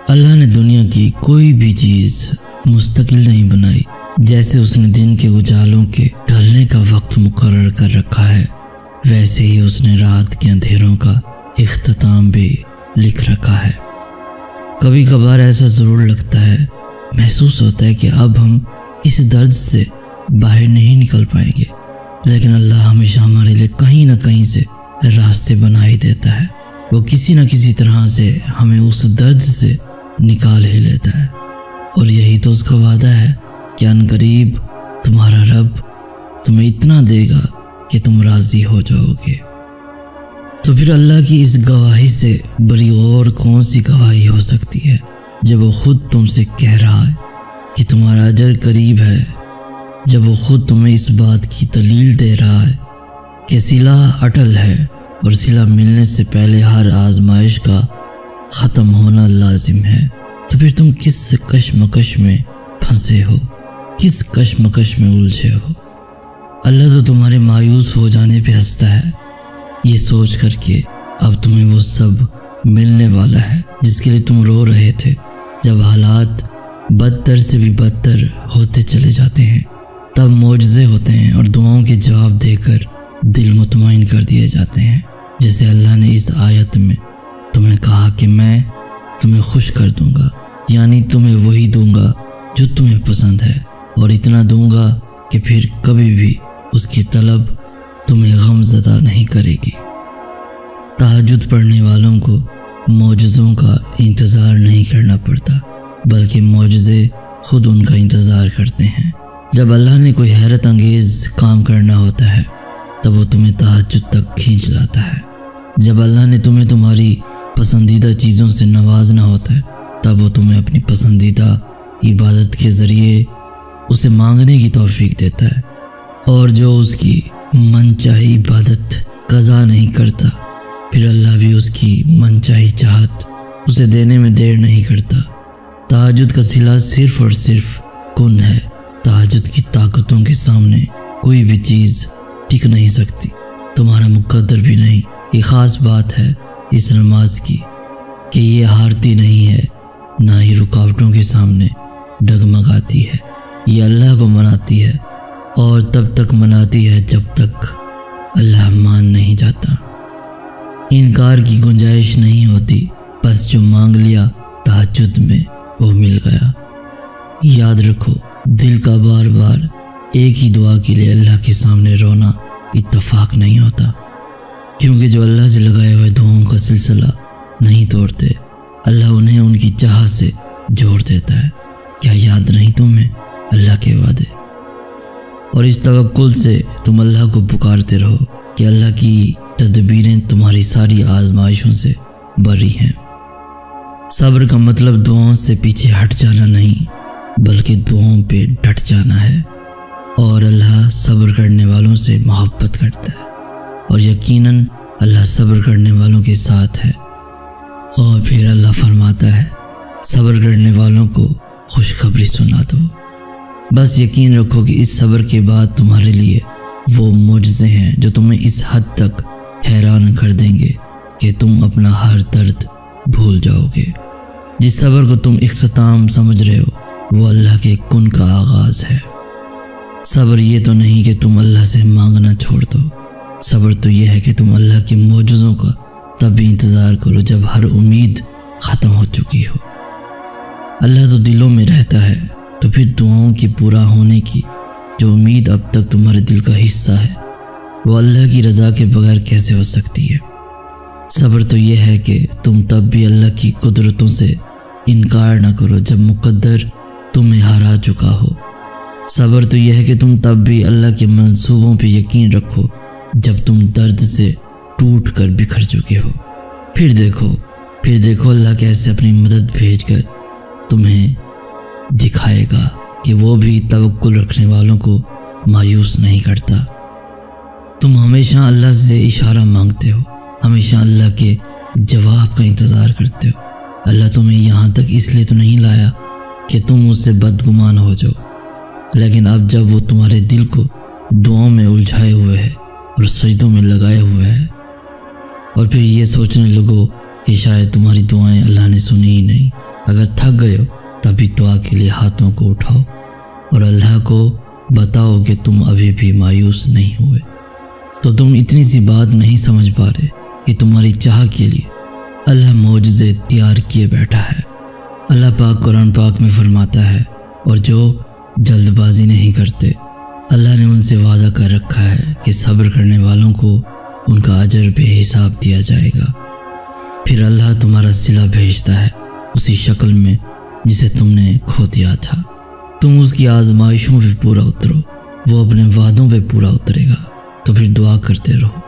اللہ نے دنیا کی کوئی بھی چیز مستقل نہیں بنائی۔ جیسے اس نے دن کے اجالوں کے ڈھلنے کا وقت مقرر کر رکھا ہے، ویسے ہی اس نے رات کے اندھیروں کا اختتام بھی لکھ رکھا ہے۔ کبھی کبھار ایسا ضرور لگتا ہے، محسوس ہوتا ہے کہ اب ہم اس درد سے باہر نہیں نکل پائیں گے، لیکن اللہ ہمیشہ ہمارے لیے کہیں نہ کہیں سے راستے بنا ہی دیتا ہے۔ وہ کسی نہ کسی طرح سے ہمیں اس درد سے نکال ہی لیتا ہے، اور یہی تو اس کا وعدہ ہے کہ عنقریب تمہارا رب تمہیں اتنا دے گا کہ تم راضی ہو جاؤ گے۔ تو پھر اللہ کی اس گواہی سے بڑی اور کون سی گواہی ہو سکتی ہے جب وہ خود تم سے کہہ رہا ہے کہ تمہارا اجر قریب ہے، جب وہ خود تمہیں اس بات کی دلیل دے رہا ہے کہ صلہ اٹل ہے اور صلہ ملنے سے پہلے ہر آزمائش کا ختم ہونا لازم ہے۔ تو پھر تم کس کشمکش میں پھنسے ہو، کس کشمکش میں الجھے ہو؟ اللہ تو تمہارے مایوس ہو جانے پہ ہنستا ہے، یہ سوچ کر کہ اب تمہیں وہ سب ملنے والا ہے جس کے لیے تم رو رہے تھے۔ جب حالات بدتر سے بھی بدتر ہوتے چلے جاتے ہیں تب معجزے ہوتے ہیں اور دعاؤں کے جواب دے کر دل مطمئن کر دیے جاتے ہیں، جیسے اللہ نے اس آیت میں تمہیں کہا کہ میں تمہیں خوش کر دوں گا، یعنی تمہیں وہی دوں گا جو تمہیں پسند ہے، اور اتنا دوں گا کہ پھر کبھی بھی اس کی طلب تمہیں غم زدہ نہیں کرے گی۔ تہجد پڑھنے والوں کو معجزوں کا انتظار نہیں کرنا پڑتا، بلکہ معجزے خود ان کا انتظار کرتے ہیں۔ جب اللہ نے کوئی حیرت انگیز کام کرنا ہوتا ہے تب وہ تمہیں تہجد تک کھینچ لاتا ہے۔ جب اللہ نے تمہیں تمہاری پسندیدہ چیزوں سے نوازنا ہوتا ہے تب وہ تمہیں اپنی پسندیدہ عبادت کے ذریعے اسے مانگنے کی توفیق دیتا ہے، اور جو اس کی من چاہی عبادت قضا نہیں کرتا پھر اللہ بھی اس کی من چاہی چاہت اسے دینے میں دیر نہیں کرتا۔ تہجد کا صلہ صرف اور صرف کن ہے۔ تہجد کی طاقتوں کے سامنے کوئی بھی چیز ٹک نہیں سکتی، تمہارا مقدر بھی نہیں۔ یہ خاص بات ہے اس نماز کی کہ یہ ہارتی نہیں ہے، نہ ہی رکاوٹوں کے سامنے ڈگمگاتی ہے۔ یہ اللہ کو مناتی ہے، اور تب تک مناتی ہے جب تک اللہ مان نہیں جاتا۔ انکار کی گنجائش نہیں ہوتی، بس جو مانگ لیا تہجد میں وہ مل گیا۔ یاد رکھو، دل کا بار بار ایک ہی دعا کے لیے اللہ کے سامنے رونا اتفاق نہیں ہوتا، کیونکہ جو اللہ سے لگائے ہوئے دعاؤں کا سلسلہ نہیں توڑتے اللہ انہیں ان کی چاہ سے جوڑ دیتا ہے۔ کیا یاد نہیں تمہیں اللہ کے وعدے؟ اور اس توکل سے تم اللہ کو پکارتے رہو کہ اللہ کی تدبیریں تمہاری ساری آزمائشوں سے بری ہیں۔ صبر کا مطلب دعاؤں سے پیچھے ہٹ جانا نہیں، بلکہ دعاؤں پہ ڈٹ جانا ہے، اور اللہ صبر کرنے والوں سے محبت کرتا ہے، اور یقیناً اللہ صبر کرنے والوں کے ساتھ ہے۔ اور پھر اللہ فرماتا ہے، صبر کرنے والوں کو خوشخبری سنا دو۔ بس یقین رکھو کہ اس صبر کے بعد تمہارے لیے وہ معجزے ہیں جو تمہیں اس حد تک حیران کر دیں گے کہ تم اپنا ہر درد بھول جاؤ گے۔ جس صبر کو تم اختتام سمجھ رہے ہو وہ اللہ کے کن کا آغاز ہے۔ صبر یہ تو نہیں کہ تم اللہ سے مانگنا چھوڑ دو، صبر تو یہ ہے کہ تم اللہ کے معجزوں کا تب بھی انتظار کرو جب ہر امید ختم ہو چکی ہو۔ اللہ تو دلوں میں رہتا ہے، تو پھر دعاؤں کی پورا ہونے کی جو امید اب تک تمہارے دل کا حصہ ہے وہ اللہ کی رضا کے بغیر کیسے ہو سکتی ہے؟ صبر تو یہ ہے کہ تم تب بھی اللہ کی قدرتوں سے انکار نہ کرو جب مقدر تمہیں ہرا چکا ہو۔ صبر تو یہ ہے کہ تم تب بھی اللہ کے منصوبوں پہ یقین رکھو جب تم درد سے ٹوٹ کر بکھر چکے ہو۔ پھر دیکھو اللہ کیسے اپنی مدد بھیج کر تمہیں دکھائے گا کہ وہ بھی توکل رکھنے والوں کو مایوس نہیں کرتا۔ تم ہمیشہ اللہ سے اشارہ مانگتے ہو، ہمیشہ اللہ کے جواب کا انتظار کرتے ہو۔ اللہ تمہیں یہاں تک اس لیے تو نہیں لایا کہ تم اس سے بدگمان ہو جاؤ، لیکن اب جب وہ تمہارے دل کو دعاؤں میں الجھائے ہوئے ہے اور سجدوں میں لگائے ہوئے ہے، اور پھر یہ سوچنے لگو کہ شاید تمہاری دعائیں اللہ نے سنی ہی نہیں، اگر تھک گئے ہو تبھی دعا کے لیے ہاتھوں کو اٹھاؤ اور اللہ کو بتاؤ کہ تم ابھی بھی مایوس نہیں ہوئے۔ تو تم اتنی سی بات نہیں سمجھ پا رہے کہ تمہاری چاہ کے لیے اللہ معجزے تیار کیے بیٹھا ہے۔ اللہ پاک قرآن پاک میں فرماتا ہے، اور جو جلد بازی نہیں کرتے اللہ نے ان سے وعدہ کر رکھا ہے کہ صبر کرنے والوں کو ان کا اجر بے حساب دیا جائے گا۔ پھر اللہ تمہارا صلہ بھیجتا ہے اسی شکل میں جسے تم نے کھو دیا تھا۔ تم اس کی آزمائشوں پہ پورا اترو، وہ اپنے وعدوں پہ پورا اترے گا۔ تو پھر دعا کرتے رہو۔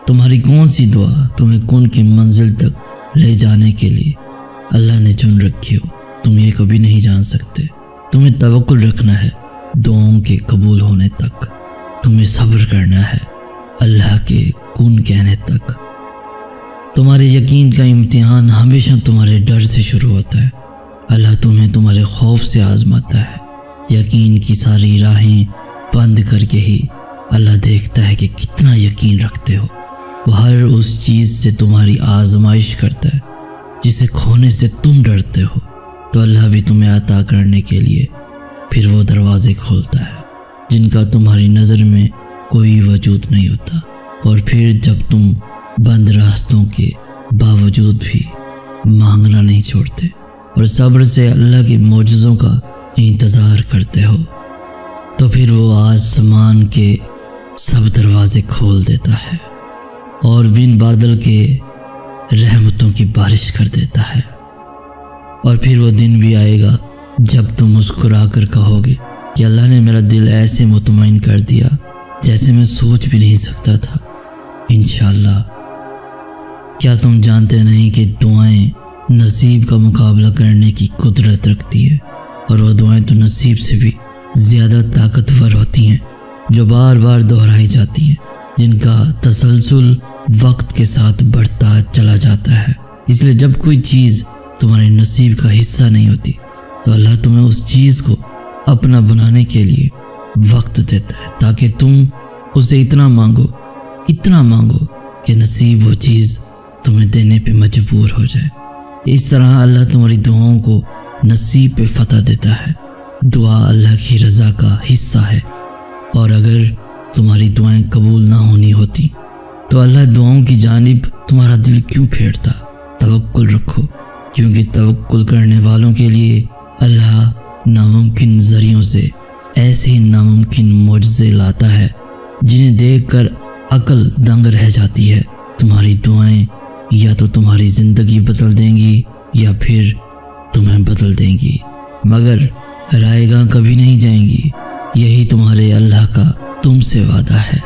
تمہاری کون سی دعا تمہیں کون کی منزل تک لے جانے کے لیے اللہ نے چن رکھی ہو، تم یہ کبھی نہیں جان سکتے۔ تمہیں توکل رکھنا ہے دعاؤں کے قبول ہونے تک، تمہیں صبر کرنا ہے اللہ کے کن کہنے تک۔ تمہارے یقین کا امتحان ہمیشہ تمہارے ڈر سے شروع ہوتا ہے۔ اللہ تمہیں تمہارے خوف سے آزماتا ہے۔ یقین کی ساری راہیں بند کر کے ہی اللہ دیکھتا ہے کہ کتنا یقین رکھتے ہو۔ وہ ہر اس چیز سے تمہاری آزمائش کرتا ہے جسے کھونے سے تم ڈرتے ہو، تو اللہ بھی تمہیں عطا کرنے کے لیے پھر وہ دروازے کھولتا ہے جن کا تمہاری نظر میں کوئی وجود نہیں ہوتا۔ اور پھر جب تم بند راستوں کے باوجود بھی مانگنا نہیں چھوڑتے اور صبر سے اللہ کے معجزوں کا انتظار کرتے ہو، تو پھر وہ آسمان کے سب دروازے کھول دیتا ہے اور بن بادل کے رحمتوں کی بارش کر دیتا ہے۔ اور پھر وہ دن بھی آئے گا جب تم مسکرا کر کہو گے کہ اللہ نے میرا دل ایسے مطمئن کر دیا جیسے میں سوچ بھی نہیں سکتا تھا۔ انشاءاللہ۔ کیا تم جانتے نہیں کہ دعائیں نصیب کا مقابلہ کرنے کی قدرت رکھتی ہے، اور وہ دعائیں تو نصیب سے بھی زیادہ طاقتور ہوتی ہیں جو بار بار دہرائی جاتی ہیں، جن کا تسلسل وقت کے ساتھ بڑھتا چلا جاتا ہے۔ اس لیے جب کوئی چیز تمہارے نصیب کا حصہ نہیں ہوتی تو اللہ تمہیں اس چیز کو اپنا بنانے کے لیے وقت دیتا ہے، تاکہ تم اسے اتنا مانگو کہ نصیب وہ چیز تمہیں دینے پہ مجبور ہو جائے۔ اس طرح اللہ تمہاری دعاؤں کو نصیب پہ فتح دیتا ہے۔ دعا اللہ کی رضا کا حصہ ہے، اور اگر تمہاری دعائیں قبول نہ ہونی ہوتی تو اللہ دعاؤں کی جانب تمہارا دل کیوں پھیرتا؟ توکل رکھو، کیونکہ توکل کرنے والوں کے لیے اللہ ناممکن ذریعوں سے ایسے ہی ناممکن معجزے لاتا ہے جنہیں دیکھ کر عقل دنگ رہ جاتی ہے۔ تمہاری دعائیں یا تو تمہاری زندگی بدل دیں گی یا پھر تمہیں بدل دیں گی، مگر رائے گاں کبھی نہیں جائیں گی۔ یہی تمہارے اللہ کا تم سے وعدہ ہے۔